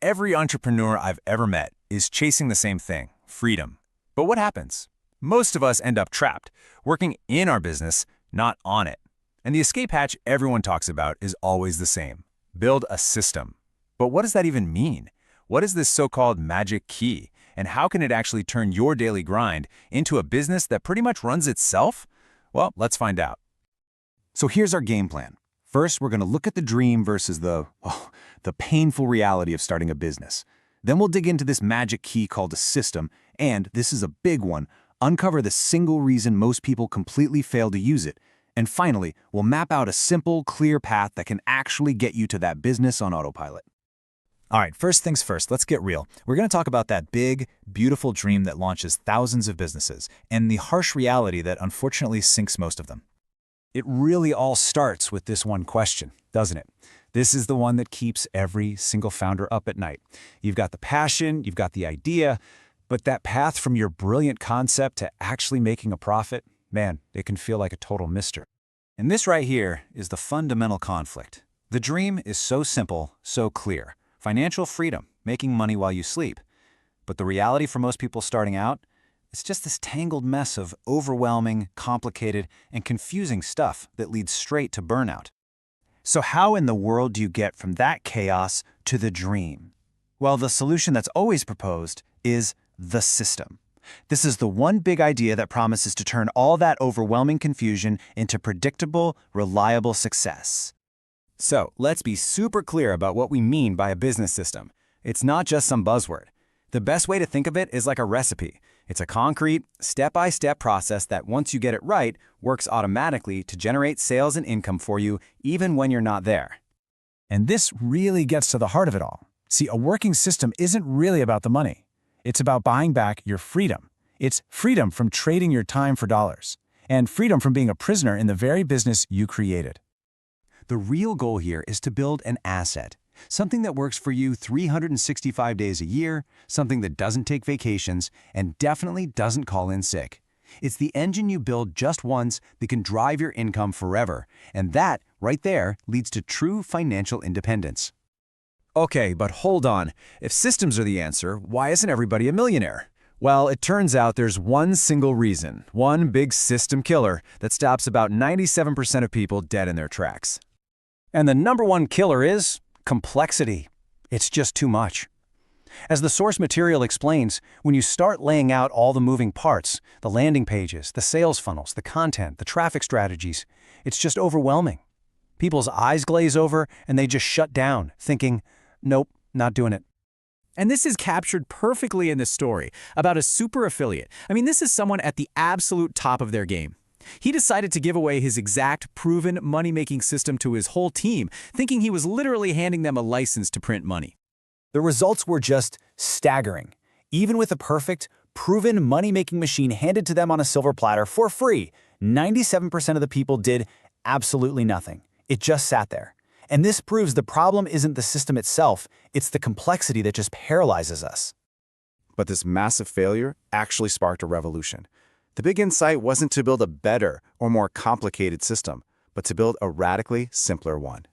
Every entrepreneur I've ever met is chasing the same thing, freedom. But what happens? Most of us end up trapped, working in our business, not on it. And the escape hatch everyone talks about is always the same. Build a system. But what does that even mean? What is this so-called magic key? And how can it actually turn your daily grind into a business that pretty much runs itself? Well, let's find out. So here's our game plan. First, we're going to look at the dream versus the painful reality of starting a business. Then we'll dig into this magic key called a system, and, this is a big one, uncover the single reason most people completely fail to use it. And finally, we'll map out a simple, clear path that can actually get you to that business on autopilot. All right, first things first, let's get real. We're going to talk about that big, beautiful dream that launches thousands of businesses, and the harsh reality that unfortunately sinks most of them. It really all starts with this one question, doesn't it? This is the one that keeps every single founder up at night. You've got the passion, you've got the idea, but that path from your brilliant concept to actually making a profit, man, it can feel like a total mystery. And this right here is the fundamental conflict. The dream is so simple, so clear. Financial freedom, making money while you sleep. But the reality for most people starting out, it's just this tangled mess of overwhelming, complicated, and confusing stuff that leads straight to burnout. So how in the world do you get from that chaos to the dream? Well, the solution that's always proposed is the system. This is the one big idea that promises to turn all that overwhelming confusion into predictable, reliable success. So, let's be super clear about what we mean by a business system. It's not just some buzzword. The best way to think of it is like a recipe. It's a concrete, step-by-step process that once you get it right, works automatically to generate sales and income for you even when you're not there. And this really gets to the heart of it all. See, a working system isn't really about the money. It's about buying back your freedom. It's freedom from trading your time for dollars, and freedom from being a prisoner in the very business you created. The real goal here is to build an asset, something that works for you 365 days a year, something that doesn't take vacations, and definitely doesn't call in sick. It's the engine you build just once that can drive your income forever, and that, right there, leads to true financial independence. Okay, but hold on. If systems are the answer, why isn't everybody a millionaire? Well, it turns out there's one single reason, one big system killer that stops about 97% of people dead in their tracks. And the number one killer is complexity. It's just too much. As the source material explains, when you start laying out all the moving parts, the landing pages, the sales funnels, the content, the traffic strategies, it's just overwhelming. People's eyes glaze over and they just shut down, thinking, nope, not doing it. And this is captured perfectly in this story about a super affiliate. This is someone at the absolute top of their game. He decided to give away his exact proven money-making system to his whole team, thinking he was literally handing them a license to print money. The results were just staggering. Even with a perfect, proven money-making machine handed to them on a silver platter for free, 97% of the people did absolutely nothing. It just sat there. And this proves the problem isn't the system itself, it's the complexity that just paralyzes us. But this massive failure actually sparked a revolution. The big insight wasn't to build a better or more complicated system, but to build a radically simpler one.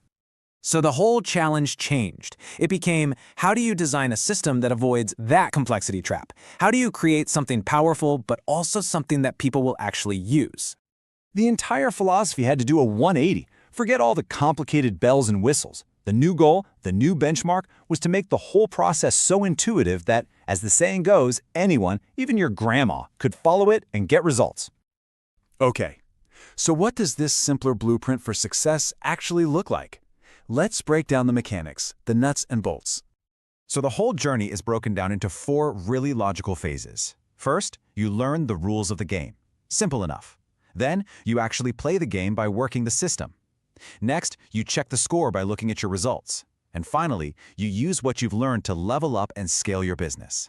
So the whole challenge changed. It became, how do you design a system that avoids that complexity trap? How do you create something powerful, but also something that people will actually use? The entire philosophy had to do a 180. Forget all the complicated bells and whistles. The new goal, the new benchmark, was to make the whole process so intuitive that, as the saying goes, anyone, even your grandma, could follow it and get results. Okay, so what does this simpler blueprint for success actually look like? Let's break down the mechanics, the nuts and bolts. So the whole journey is broken down into 4 really logical phases. First, you learn the rules of the game. Simple enough. Then, you actually play the game by working the system. Next, you check the score by looking at your results. And finally, you use what you've learned to level up and scale your business.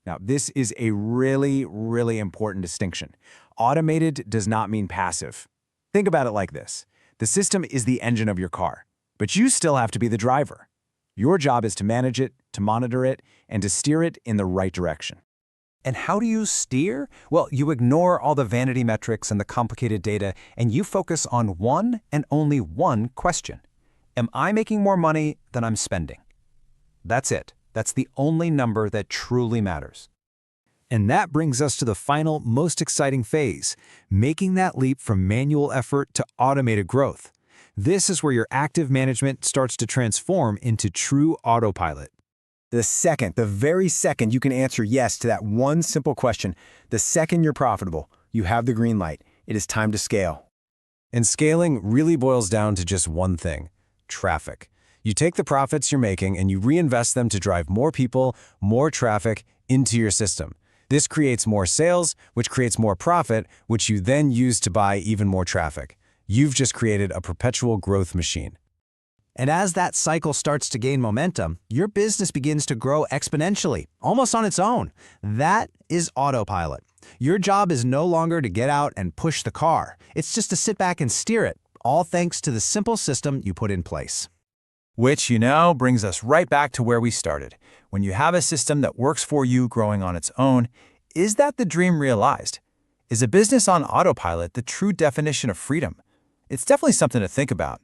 Now, this is a really, really important distinction. Automated does not mean passive. Think about it like this. The system is the engine of your car, but you still have to be the driver. Your job is to manage it, to monitor it, and to steer it in the right direction. And how do you steer? Well, you ignore all the vanity metrics and the complicated data, and you focus on one and only one question. Am I making more money than I'm spending? That's it. That's the only number that truly matters. And that brings us to the final, most exciting phase, making that leap from manual effort to automated growth. This is where your active management starts to transform into true autopilot. The very second you can answer yes to that one simple question, the second you're profitable, you have the green light. It is time to scale. And scaling really boils down to just one thing: traffic. You take the profits you're making and you reinvest them to drive more people, more traffic into your system. This creates more sales, which creates more profit, which you then use to buy even more traffic. You've just created a perpetual growth machine. And as that cycle starts to gain momentum, your business begins to grow exponentially, almost on its own. That is autopilot. Your job is no longer to get out and push the car. It's just to sit back and steer it, all thanks to the simple system you put in place. Which, brings us right back to where we started. When you have a system that works for you growing on its own, is that the dream realized? Is a business on autopilot the true definition of freedom? It's definitely something to think about.